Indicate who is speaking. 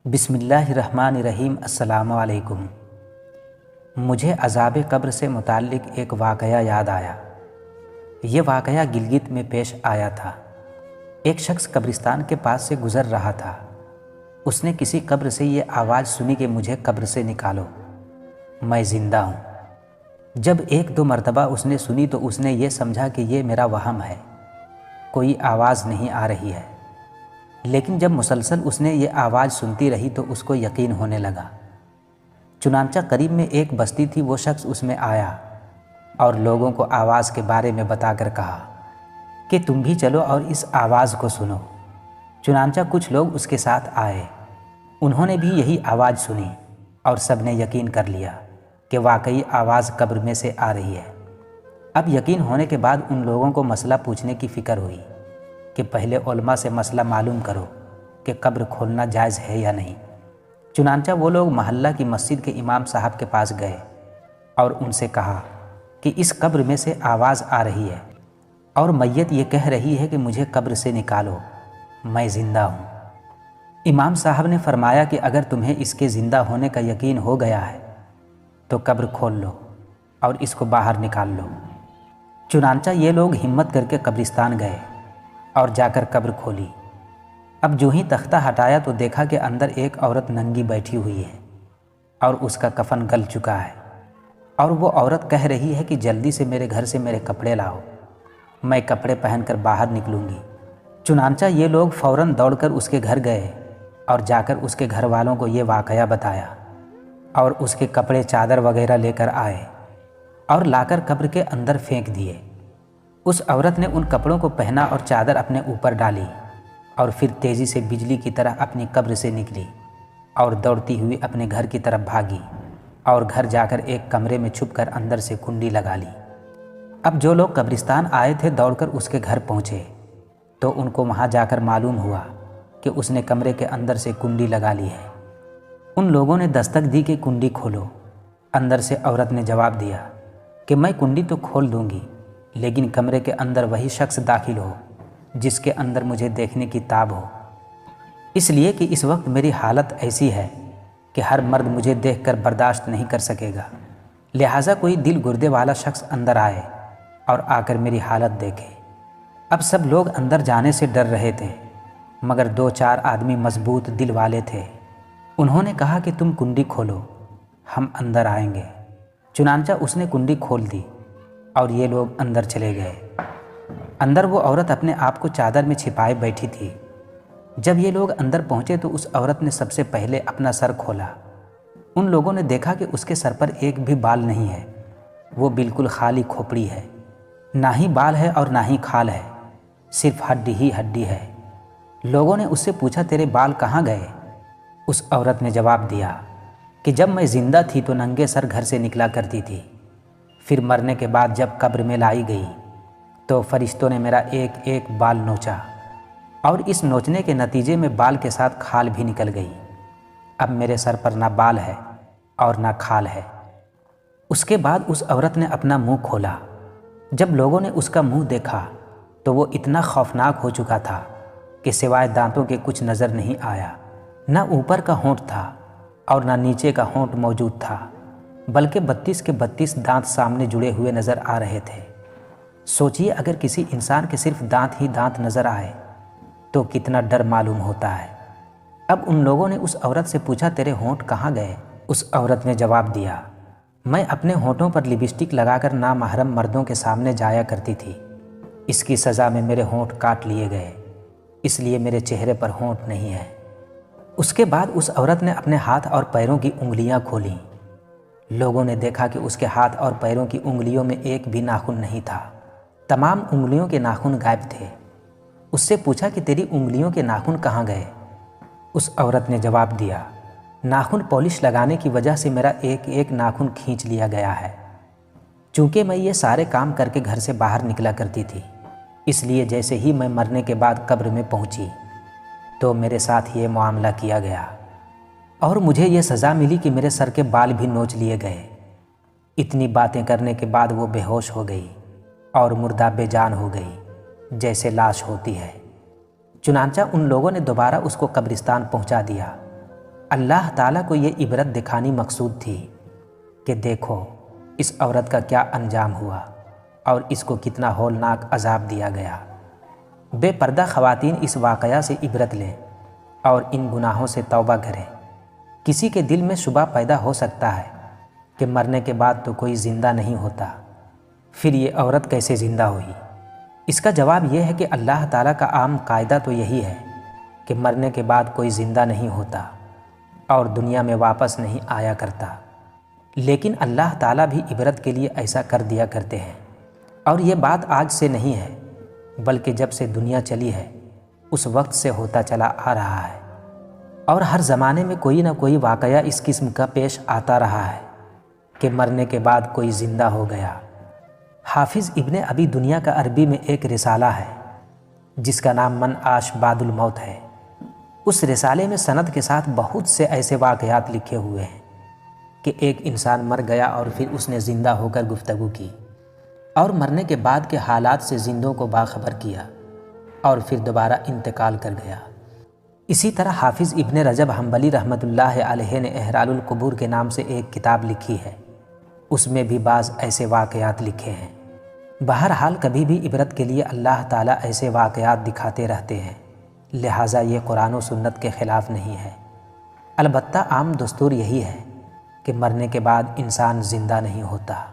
Speaker 1: بسم اللہ الرحمن الرحیم۔ السلام علیکم۔ مجھے عذاب قبر سے متعلق ایک واقعہ یاد آیا۔ یہ واقعہ گلگت میں پیش آیا تھا۔ ایک شخص قبرستان کے پاس سے گزر رہا تھا۔ اس نے کسی قبر سے یہ آواز سنی کہ مجھے قبر سے نکالو، میں زندہ ہوں۔ جب ایک دو مرتبہ اس نے سنی تو اس نے یہ سمجھا کہ یہ میرا وہم ہے، کوئی آواز نہیں آ رہی ہے۔ لیکن جب مسلسل اس نے یہ آواز سنتی رہی تو اس کو یقین ہونے لگا۔ چنانچہ قریب میں ایک بستی تھی، وہ شخص اس میں آیا اور لوگوں کو آواز کے بارے میں بتا کر کہا کہ تم بھی چلو اور اس آواز کو سنو۔ چنانچہ کچھ لوگ اس کے ساتھ آئے، انہوں نے بھی یہی آواز سنی اور سب نے یقین کر لیا کہ واقعی آواز قبر میں سے آ رہی ہے۔ اب یقین ہونے کے بعد ان لوگوں کو مسئلہ پوچھنے کی فکر ہوئی کہ پہلے علماء سے مسئلہ معلوم کرو کہ قبر کھولنا جائز ہے یا نہیں۔ چنانچہ وہ لوگ محلہ کی مسجد کے امام صاحب کے پاس گئے اور ان سے کہا کہ اس قبر میں سے آواز آ رہی ہے اور میت یہ کہہ رہی ہے کہ مجھے قبر سے نکالو، میں زندہ ہوں۔ امام صاحب نے فرمایا کہ اگر تمہیں اس کے زندہ ہونے کا یقین ہو گیا ہے تو قبر کھول لو اور اس کو باہر نکال لو۔ چنانچہ یہ لوگ ہمت کر کے قبرستان گئے اور جا کر قبر کھولی۔ اب جو ہی تختہ ہٹایا تو دیکھا کہ اندر ایک عورت ننگی بیٹھی ہوئی ہے اور اس کا کفن گل چکا ہے، اور وہ عورت کہہ رہی ہے کہ جلدی سے میرے گھر سے میرے کپڑے لاؤ، میں کپڑے پہن کر باہر نکلوں گی۔ چنانچہ یہ لوگ فوراً دوڑ کر اس کے گھر گئے اور جا کر اس کے گھر والوں کو یہ واقعہ بتایا اور اس کے کپڑے چادر وغیرہ لے کر آئے اور لا کر قبر کے اندر پھینک دیے۔ اس عورت نے ان کپڑوں کو پہنا اور چادر اپنے اوپر ڈالی اور پھر تیزی سے بجلی کی طرح اپنی قبر سے نکلی اور دوڑتی ہوئی اپنے گھر کی طرف بھاگی اور گھر جا کر ایک کمرے میں چھپ کر اندر سے کنڈی لگا لی۔ اب جو لوگ قبرستان آئے تھے دوڑ کر اس کے گھر پہنچے تو ان کو وہاں جا کر معلوم ہوا کہ اس نے کمرے کے اندر سے کنڈی لگا لی ہے۔ ان لوگوں نے دستک دی کہ کنڈی کھولو۔ اندر سے عورت نے جواب دیا کہ میں کنڈی تو کھول دوں گی، لیکن کمرے کے اندر وہی شخص داخل ہو جس کے اندر مجھے دیکھنے کی تاب ہو، اس لیے کہ اس وقت میری حالت ایسی ہے کہ ہر مرد مجھے دیکھ کر برداشت نہیں کر سکے گا، لہٰذا کوئی دل گردے والا شخص اندر آئے اور آ کر میری حالت دیکھے۔ اب سب لوگ اندر جانے سے ڈر رہے تھے، مگر دو چار آدمی مضبوط دل والے تھے، انہوں نے کہا کہ تم کنڈی کھولو، ہم اندر آئیں گے۔ چنانچہ اس نے کنڈی کھول دی اور یہ لوگ اندر چلے گئے۔ اندر وہ عورت اپنے آپ کو چادر میں چھپائے بیٹھی تھی۔ جب یہ لوگ اندر پہنچے تو اس عورت نے سب سے پہلے اپنا سر کھولا۔ ان لوگوں نے دیکھا کہ اس کے سر پر ایک بھی بال نہیں ہے، وہ بالکل خالی کھوپڑی ہے، نہ ہی بال ہے اور نہ ہی کھال ہے، صرف ہڈی ہی ہڈی ہے۔ لوگوں نے اس سے پوچھا تیرے بال کہاں گئے؟ اس عورت نے جواب دیا کہ جب میں زندہ تھی تو ننگے سر گھر سے نکلا کرتی تھی، پھر مرنے کے بعد جب قبر میں لائی گئی تو فرشتوں نے میرا ایک ایک بال نوچا اور اس نوچنے کے نتیجے میں بال کے ساتھ کھال بھی نکل گئی۔ اب میرے سر پر نہ بال ہے اور نہ کھال ہے۔ اس کے بعد اس عورت نے اپنا منہ کھولا۔ جب لوگوں نے اس کا منہ دیکھا تو وہ اتنا خوفناک ہو چکا تھا کہ سوائے دانتوں کے کچھ نظر نہیں آیا۔ نہ اوپر کا ہونٹ تھا اور نہ نیچے کا ہونٹ موجود تھا، بلکہ 32 کے 32 دانت سامنے جڑے ہوئے نظر آ رہے تھے۔ سوچئے اگر کسی انسان کے صرف دانت ہی دانت نظر آئے تو کتنا ڈر معلوم ہوتا ہے۔ اب ان لوگوں نے اس عورت سے پوچھا تیرے ہونٹ کہاں گئے؟ اس عورت نے جواب دیا میں اپنے ہونٹوں پر لپسٹک لگا کر نامحرم مردوں کے سامنے جایا کرتی تھی، اس کی سزا میں میرے ہونٹ کاٹ لیے گئے، اس لیے میرے چہرے پر ہونٹ نہیں ہے۔ اس کے بعد اس عورت نے اپنے ہاتھ اور پیروں کی انگلیاں کھولیں۔ لوگوں نے دیکھا کہ اس کے ہاتھ اور پیروں کی انگلیوں میں ایک بھی ناخن نہیں تھا، تمام انگلیوں کے ناخن غائب تھے۔ اس سے پوچھا کہ تیری انگلیوں کے ناخن کہاں گئے؟ اس عورت نے جواب دیا ناخن پالش لگانے کی وجہ سے میرا ایک ایک ناخن کھینچ لیا گیا ہے۔ چونکہ میں یہ سارے کام کر کے گھر سے باہر نکلا کرتی تھی، اس لیے جیسے ہی میں مرنے کے بعد قبر میں پہنچی تو میرے ساتھ یہ معاملہ کیا گیا اور مجھے یہ سزا ملی کہ میرے سر کے بال بھی نوچ لیے گئے۔ اتنی باتیں کرنے کے بعد وہ بے ہوش ہو گئی اور مردہ بے جان ہو گئی جیسے لاش ہوتی ہے۔ چنانچہ ان لوگوں نے دوبارہ اس کو قبرستان پہنچا دیا اللہ تعالیٰ کو یہ عبرت دکھانی مقصود تھی کہ دیکھو اس عورت کا کیا انجام ہوا اور اس کو کتنا ہولناک عذاب دیا گیا۔ بے پردہ خواتین اس واقعہ سے عبرت لیں اور ان گناہوں سے توبہ کریں۔ کسی کے دل میں شبہ پیدا ہو سکتا ہے کہ مرنے کے بعد تو کوئی زندہ نہیں ہوتا، پھر یہ عورت کیسے زندہ ہوئی؟ اس کا جواب یہ ہے کہ اللہ تعالیٰ کا عام قاعدہ تو یہی ہے کہ مرنے کے بعد کوئی زندہ نہیں ہوتا اور دنیا میں واپس نہیں آیا کرتا، لیکن اللہ تعالیٰ بھی عبرت کے لیے ایسا کر دیا کرتے ہیں۔ اور یہ بات آج سے نہیں ہے بلکہ جب سے دنیا چلی ہے اس وقت سے ہوتا چلا آ رہا ہے، اور ہر زمانے میں کوئی نہ کوئی واقعہ اس قسم کا پیش آتا رہا ہے کہ مرنے کے بعد کوئی زندہ ہو گیا۔ حافظ ابن ابی دنیا کا عربی میں ایک رسالہ ہے جس کا نام من عاش بعد الموت ہے۔ اس رسالے میں سند کے ساتھ بہت سے ایسے واقعات لکھے ہوئے ہیں کہ ایک انسان مر گیا اور پھر اس نے زندہ ہو کر گفتگو کی اور مرنے کے بعد کے حالات سے زندوں کو باخبر کیا اور پھر دوبارہ انتقال کر گیا۔ اسی طرح حافظ ابن رجب حنبلی رحمۃ اللہ علیہ نے احرال القبور کے نام سے ایک کتاب لکھی ہے، اس میں بھی بعض ایسے واقعات لکھے ہیں۔ بہرحال کبھی بھی عبرت کے لیے اللہ تعالیٰ ایسے واقعات دکھاتے رہتے ہیں، لہٰذا یہ قرآن و سنت کے خلاف نہیں ہے۔ البتہ عام دستور یہی ہے کہ مرنے کے بعد انسان زندہ نہیں ہوتا۔